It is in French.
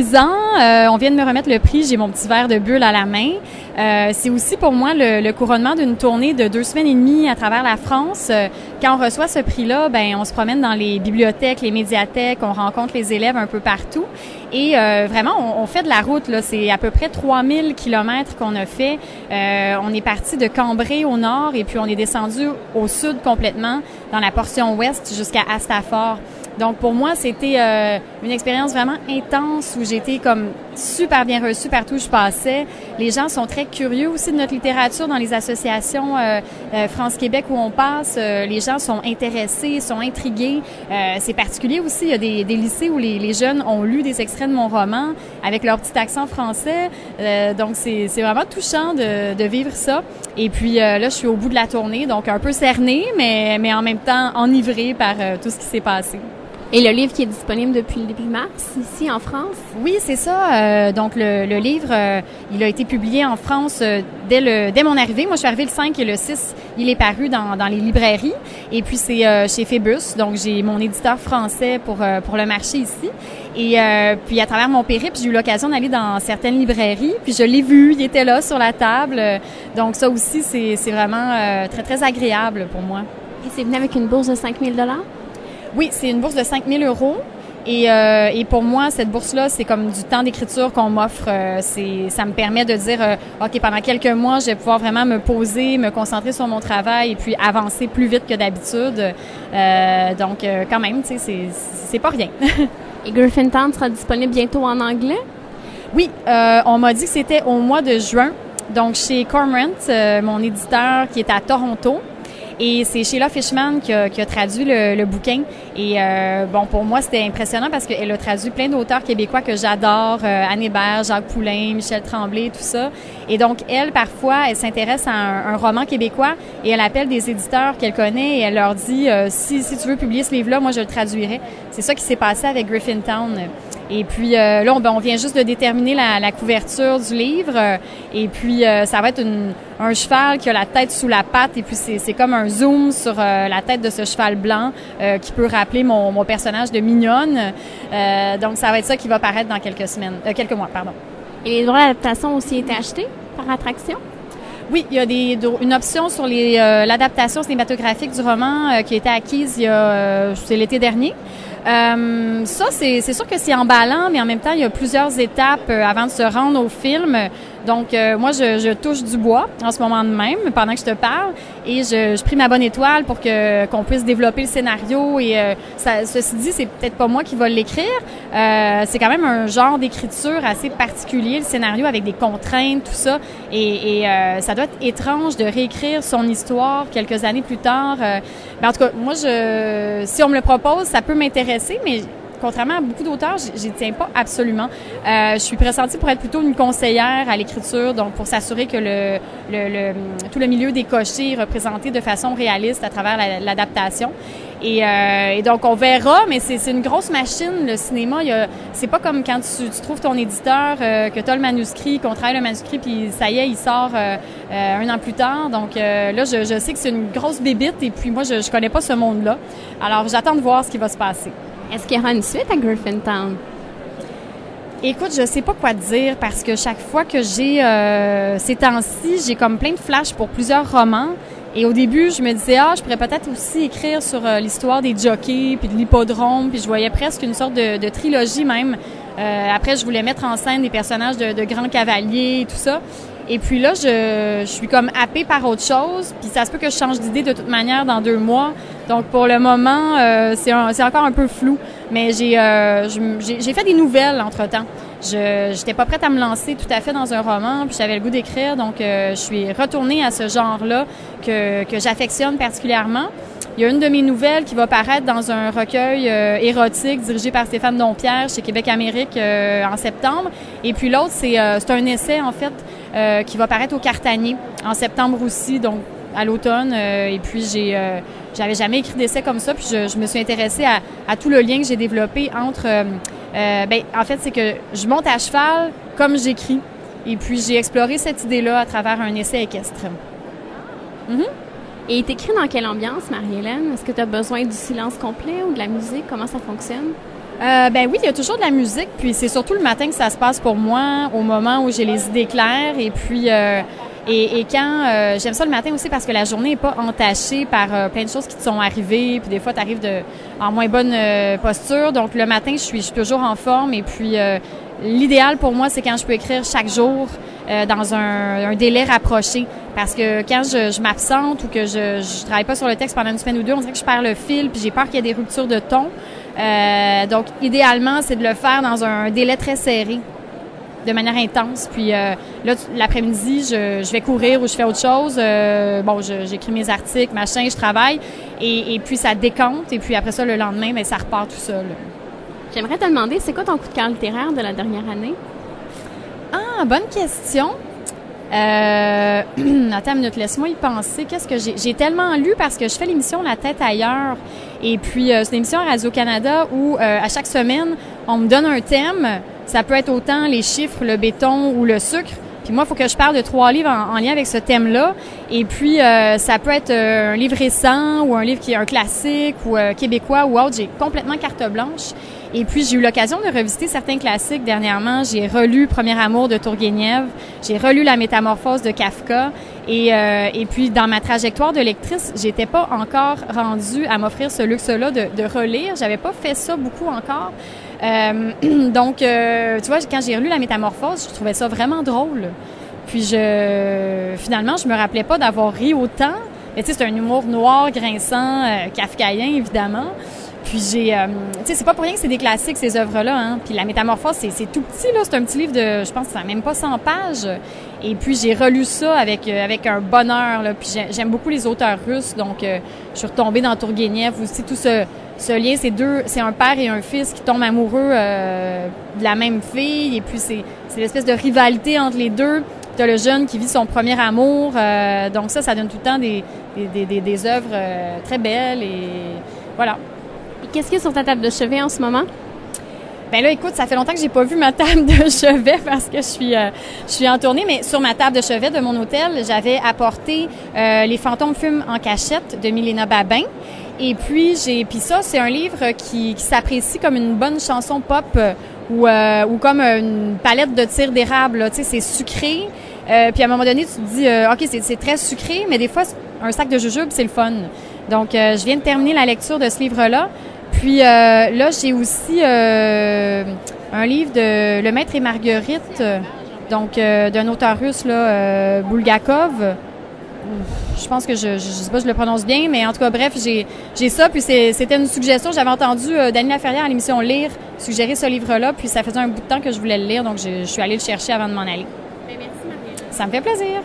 10 ans, on vient de me remettre le prix, j'ai mon petit verre de bulle à la main. C'est aussi pour moi le couronnement d'une tournée de 2 semaines et demie à travers la France. Quand on reçoit ce prix-là, ben on se promène dans les bibliothèques, les médiathèques, on rencontre les élèves un peu partout. Et vraiment, on fait de la route, là. C'est à peu près 3000 kilomètres qu'on a fait. On est parti de Cambrai au nord et puis on est descendu au sud complètement, dans la portion ouest jusqu'à Astafort. Donc, pour moi, c'était une expérience vraiment intense où j'étais comme super bien reçue partout où je passais. Les gens sont très curieux aussi de notre littérature dans les associations France-Québec où on passe. Les gens sont intéressés, sont intrigués. C'est particulier aussi, il y a des lycées où les jeunes ont lu des extraits de mon roman avec leur petit accent français. Donc, c'est vraiment touchant de vivre ça. Et puis là, je suis au bout de la tournée, donc un peu cernée, mais en même temps enivrée par tout ce qui s'est passé. Et le livre qui est disponible depuis le début mars, ici en France? Oui, c'est ça. Donc, le livre, il a été publié en France dès mon arrivée. Moi, je suis arrivée le 5 et le 6, il est paru dans les librairies. Et puis, c'est chez Phébus. Donc, j'ai mon éditeur français pour le marché ici. Et puis, à travers mon périple, j'ai eu l'occasion d'aller dans certaines librairies. Puis, je l'ai vu, il était là sur la table. Donc, ça aussi, c'est vraiment très, très agréable pour moi. Et c'est venu avec une bourse de 5 000 $? Oui, c'est une bourse de 5 000 €. Et pour moi, cette bourse-là, c'est comme du temps d'écriture qu'on m'offre. Ça me permet de dire, OK, pendant quelques mois, je vais pouvoir vraiment me poser, me concentrer sur mon travail et puis avancer plus vite que d'habitude. Donc, quand même, tu sais, c'est pas rien. Et Griffintown sera disponible bientôt en anglais? Oui, on m'a dit que c'était au mois de juin. Donc, chez Cormorant, mon éditeur qui est à Toronto. Et c'est Sheila Fishman qui a traduit le bouquin. Et bon, pour moi, c'était impressionnant parce qu'elle a traduit plein d'auteurs québécois que j'adore, Anne Hébert, Jacques Poulain, Michel Tremblay, tout ça. Et donc, elle, parfois, elle s'intéresse à un roman québécois et elle appelle des éditeurs qu'elle connaît et elle leur dit si tu veux publier ce livre-là, moi, je le traduirai. C'est ça qui s'est passé avec Griffintown. Et puis là, on vient juste de déterminer la couverture du livre. Et puis, ça va être un cheval qui a la tête sous la patte. Et puis, c'est comme un zoom sur la tête de ce cheval blanc qui peut rappeler mon personnage de Mignonne. Donc, ça va être ça qui va paraître dans quelques mois, pardon. Et les droits d'adaptation ont aussi été achetés par Attraction? Oui, il y a une option sur l'adaptation cinématographique du roman qui a été acquise c'est l'été dernier. Ça, c'est sûr que c'est emballant, mais en même temps, il y a plusieurs étapes avant de se rendre au film. Donc, moi, je touche du bois en ce moment même, pendant que je te parle, et je prie ma bonne étoile pour qu'on puisse développer le scénario. Et ceci dit, c'est peut-être pas moi qui va l'écrire. C'est quand même un genre d'écriture assez particulier, le scénario, avec des contraintes, tout ça. Et ça doit être étrange de réécrire son histoire quelques années plus tard. Mais en tout cas, moi, si on me le propose, ça peut m'intéresser, mais contrairement à beaucoup d'auteurs, j'y tiens pas absolument. Je suis pressentie pour être plutôt une conseillère à l'écriture, donc pour s'assurer que tout le milieu des cochers est représenté de façon réaliste à travers l'adaptation. Et donc, on verra, mais c'est une grosse machine, le cinéma. C'est pas comme quand tu trouves ton éditeur, que tu as le manuscrit, qu'on travaille le manuscrit, puis ça y est, il sort un an plus tard. Donc là, je sais que c'est une grosse bébite, et puis moi, je connais pas ce monde-là. Alors, j'attends de voir ce qui va se passer. Est-ce qu'il y aura une suite à Griffintown? Écoute, je sais pas quoi te dire parce que chaque fois que j'ai ces temps-ci, j'ai comme plein de flashs pour plusieurs romans. Et au début, je me disais, je pourrais peut-être aussi écrire sur l'histoire des jockeys puis de l'hippodrome, puis je voyais presque une sorte de trilogie même. Après, je voulais mettre en scène des personnages de grands cavaliers et tout ça. Et puis là, je suis comme happée par autre chose, puis ça se peut que je change d'idée de toute manière dans 2 mois. Donc pour le moment, c'est encore un peu flou, mais j'ai fait des nouvelles entre-temps. J'étais pas prête à me lancer tout à fait dans un roman, puis j'avais le goût d'écrire, donc je suis retournée à ce genre-là que j'affectionne particulièrement. Il y a une de mes nouvelles qui va paraître dans un recueil érotique dirigé par Stéphane Dompierre chez Québec Amérique en septembre. Et puis l'autre, c'est un essai, en fait, qui va paraître au Cartanier en septembre aussi, donc à l'automne. Et puis j'avais jamais écrit d'essai comme ça, puis je me suis intéressée à tout le lien que j'ai développé entre... en fait, c'est que je monte à cheval comme j'écris. Et puis j'ai exploré cette idée-là à travers un essai équestre. Mm-hmm. Et t'écris dans quelle ambiance, Marie-Hélène? Est-ce que tu as besoin du silence complet ou de la musique? Comment ça fonctionne? Ben oui, il y a toujours de la musique, puis c'est surtout le matin que ça se passe pour moi, au moment où j'ai les idées claires, et puis et quand j'aime ça le matin aussi parce que la journée est pas entachée par plein de choses qui te sont arrivées, puis des fois tu arrives en moins bonne posture, donc le matin je suis toujours en forme, et puis l'idéal pour moi c'est quand je peux écrire chaque jour dans un délai rapproché, parce que quand je m'absente ou que je travaille pas sur le texte pendant une semaine ou deux, on dirait que je perds le fil, puis j'ai peur qu'il y ait des ruptures de ton. Donc, idéalement, c'est de le faire dans un délai très serré, de manière intense. Puis là, l'après-midi, je vais courir ou je fais autre chose. J'écris mes articles, machin, je travaille. Et puis, ça décompte. Et puis, après ça, le lendemain, ça repart tout seul. J'aimerais te demander, c'est quoi ton coup de cœur littéraire de la dernière année? Ah, bonne question. Attends une minute, laisse-moi y penser. Qu'est-ce que j'ai tellement lu parce que je fais l'émission La tête ailleurs. Et puis, c'est une émission à Radio-Canada où, à chaque semaine, on me donne un thème. Ça peut être autant les chiffres, le béton ou le sucre. Puis moi, il faut que je parle de 3 livres en lien avec ce thème-là. Et puis, ça peut être un livre récent ou un livre qui est un classique ou québécois ou autre. J'ai complètement carte blanche. Et puis, j'ai eu l'occasion de revisiter certains classiques dernièrement. J'ai relu Premier amour de Tourgueniev. J'ai relu La métamorphose de Kafka. Et puis, dans ma trajectoire de lectrice, j'étais pas encore rendue à m'offrir ce luxe-là de relire. J'avais pas fait ça beaucoup encore. Donc, tu vois, quand j'ai relu La métamorphose, je trouvais ça vraiment drôle. Puis, finalement, je me rappelais pas d'avoir ri autant. Mais tu sais, c'est un humour noir, grinçant, kafkaïen, évidemment. Puis tu sais, c'est pas pour rien que c'est des classiques, ces œuvres-là, hein. Puis La métamorphose, c'est tout petit, là. C'est un petit livre de, je pense, ça même pas 100 pages. Et puis, j'ai relu ça avec un bonheur, là. Puis, j'aime beaucoup les auteurs russes. Donc, je suis retombée dans Tourgueniev aussi. Tout ce lien, c'est un père et un fils qui tombent amoureux de la même fille. Et puis, c'est l'espèce de rivalité entre les deux. T'as le jeune qui vit son premier amour. Donc, ça donne tout le temps des œuvres très belles. Et voilà. Et qu'est-ce qu'il y a sur ta table de chevet en ce moment? Ben là, écoute, ça fait longtemps que j'ai pas vu ma table de chevet parce que je suis en tournée, mais sur ma table de chevet de mon hôtel, j'avais apporté Les fantômes fument en cachette de Milena Babin. Et puis ça, c'est un livre qui s'apprécie comme une bonne chanson pop ou comme une palette de tir d'érable. Tu sais, c'est sucré. Puis à un moment donné, tu te dis, ok, c'est très sucré, mais des fois, un sac de jujubes, c'est le fun. Donc, je viens de terminer la lecture de ce livre-là. Puis là, j'ai aussi un livre de Le Maître et Marguerite, donc d'un auteur russe, là, Bulgakov. Je pense que je sais pas si je le prononce bien, mais en tout cas, bref, j'ai ça. Puis c'était une suggestion. J'avais entendu Dany Laferrière à l'émission Lire suggérer ce livre-là. Puis ça faisait un bout de temps que je voulais le lire, donc je suis allée le chercher avant de m'en aller. Bien, merci, Marielle. Ça me fait plaisir.